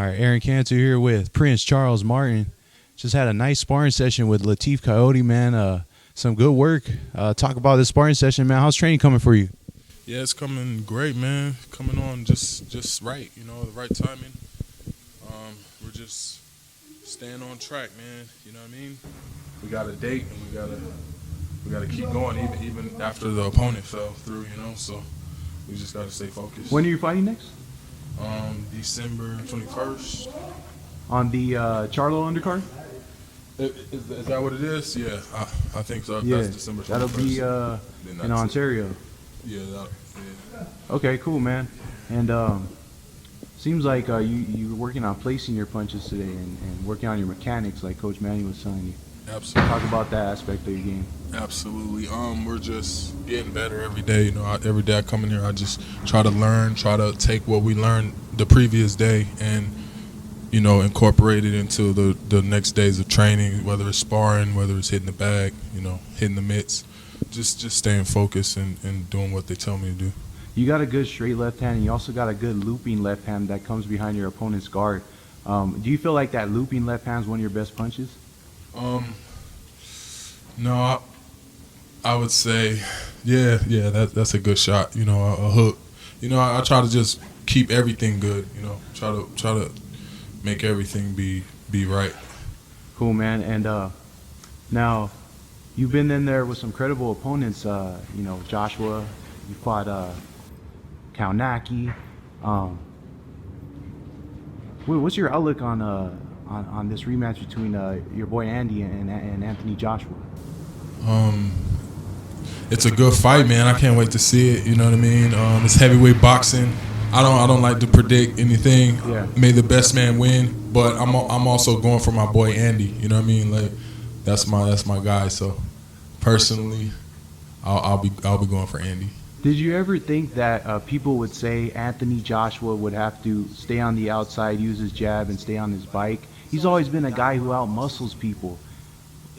right, Aaron Cantor here with Prince Charles Martin. Just had a nice sparring session with Lateef Kayode, man. Some good work. Talk about this sparring session, man. How's training coming for you? Yeah, it's coming great, man. Coming on just right, the right timing. We're just staying on track, man. You know what I mean? We got a date, and we gotta keep going, even after the opponent fell through, So we just gotta stay focused. When are you fighting next? December 21st. On the Charlo undercard? Is that what it is? Yeah, I think so. Yeah, That's December 21st. that'll be in Ontario. Yeah. Okay, cool, man. And seems like you were working on placing your punches today and working on your mechanics, like Coach Manny was telling you. Absolutely. Talk about that aspect of your game. Absolutely. We're just getting better every day. Every day I come in here, I just try to learn, try to take what we learned the previous day and, incorporate it into the next days of training, whether it's sparring, whether it's hitting the bag, hitting the mitts. Just staying focused and doing what they tell me to do. You got a good straight left hand, and you also got a good looping left hand that comes behind your opponent's guard. Do you feel like that looping left hand is one of your best punches? No, I would say, yeah, that's a good shot. A hook. I try to just keep everything good. Try to make everything be right. Cool, man. And now you've been in there with some credible opponents. Joshua. You fought Kaunaki. What's your outlook on this rematch between your boy Andy and Anthony Joshua? It's a good fight, man. I can't wait to see it. You know what I mean? It's heavyweight boxing. I don't like to predict anything. Yeah. May the best man win, but I'm also going for my boy Andy. You know what I mean? Like that's my guy. So personally, I'll be going for Andy. Did you ever think that people would say Anthony Joshua would have to stay on the outside, use his jab, and stay on his bike? He's always been a guy who outmuscles people.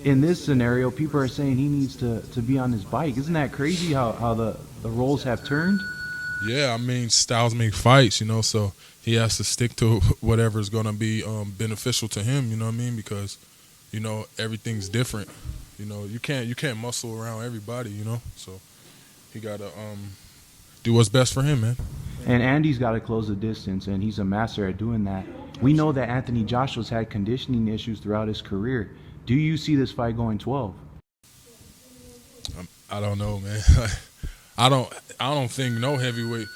In this scenario, people are saying he needs to be on his bike. Isn't that crazy how the roles have turned? Yeah, I mean, styles make fights, so he has to stick to whatever's going to be beneficial to him, you know what I mean? Because, everything's different. You can't muscle around everybody, so he got to do what's best for him, man. And Andy's got to close the distance, and he's a master at doing that. We know that Anthony Joshua's had conditioning issues throughout his career. Do you see this fight going 12? I don't know, man. I don't think no heavyweight.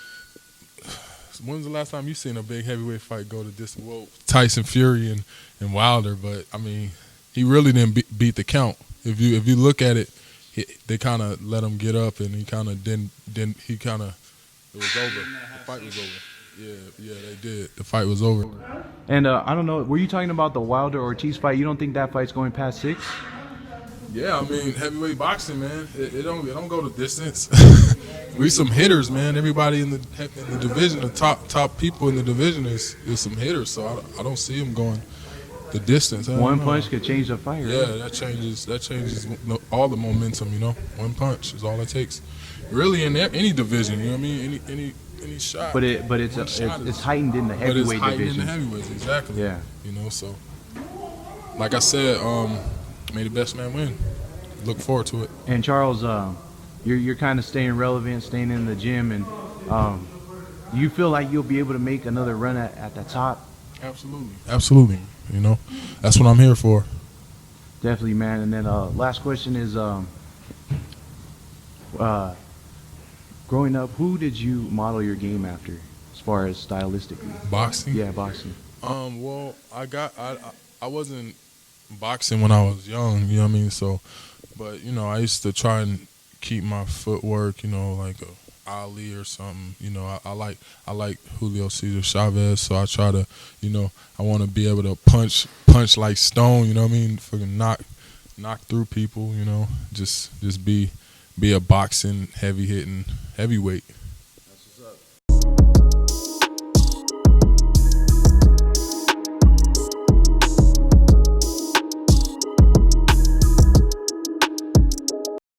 When's the last time you seen a big heavyweight fight go to distance? Well, Tyson Fury and Wilder, but I mean, he really didn't beat the count. If you look at it, they kind of let him get up, and he kind of didn't. It was over. The fight was over. Yeah, they did. The fight was over. And I don't know, were you talking about the Wilder-Ortiz fight? You don't think that fight's going past 6? Yeah, I mean, heavyweight boxing, man, it don't go to distance. We some hitters, man. Everybody in the division, the top people in the division is some hitters. So I don't see them going the distance. One punch could change the fight. Yeah, right? that changes all the momentum. One punch is all it takes. Really, in any division, you know what I mean? Any shot. But it's heightened in the heavyweight division. But it's heightened in the heavyweights, exactly. Yeah. So like I said, may the best man win. Look forward to it. And Charles, you're kind of staying relevant, staying in the gym, and you feel like you'll be able to make another run at the top? Absolutely. That's what I'm here for. Definitely, man. And then last question is, growing up, who did you model your game after, as far as stylistically? Boxing? Yeah, boxing. Well, I wasn't boxing when I was young, you know what I mean? So, but I used to try and keep my footwork, like a Ali or something. I like Julio Cesar Chavez, so I try to, I want to be able to punch like Stone, you know what I mean? Fucking knock through people, just be a boxing heavy hitting heavyweight.